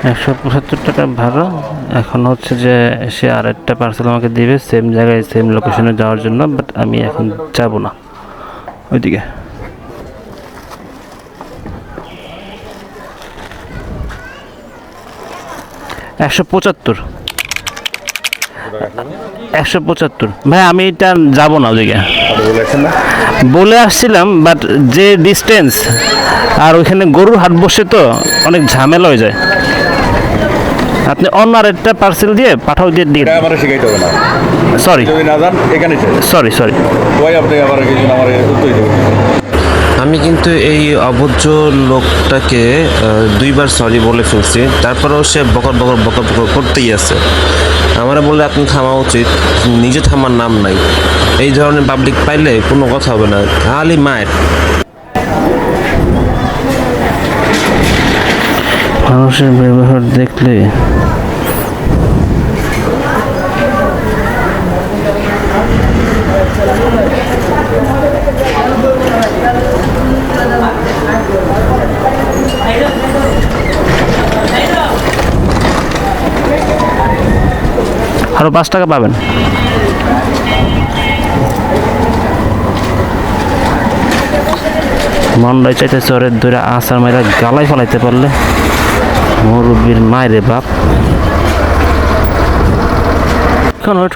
175 টাকা ভাড়া। এখন হচ্ছে যে সে আরেকটা পার্সেল আমাকে দিবে সেম জায়গায় সেম লোকেশনে যাওয়ার জন্য, বাট আমি এখন যাব না ওইদিকে। একশো 175 ভাই, আমি এটা যাব না ওইদিকে বলে আসছিলাম, বাট যে ডিস্টেন্স আর ওইখানে গরুর হাট বসে তো অনেক ঝামেলা হয়ে যায়। আপনি অন্য আরেকটা পার্সেল দিয়ে পাঠাও দিয়ে দিয়ে আমার শিখাইতে হবে না। সরি যদি না যান এখানে সরি ওই আপনি আবার কিছু আমার উত্তর দেবেন। আমি কিন্তু এই অভদ্র লোকটাকে 2বার সরি বলে ফেলছি, তারপরেও সে বকর বকর করতেই আছে। আমারা বললে আপনি থামা উচিত, নিজে থামার নাম নাই। এই ধরনের পাবলিক পাইলে কোনো কথা হবে না, খালি মায়ের। মানুষের ব্যবহার দেখলে আরো 5 টাকা পাবেন। মনটাই চাইতেছে ওরে ধরে আসার মেয়েরা গালায় ফেলাইতে পারলে, মুরব্বীর মায়েরে বাপ। এখন ওয়েট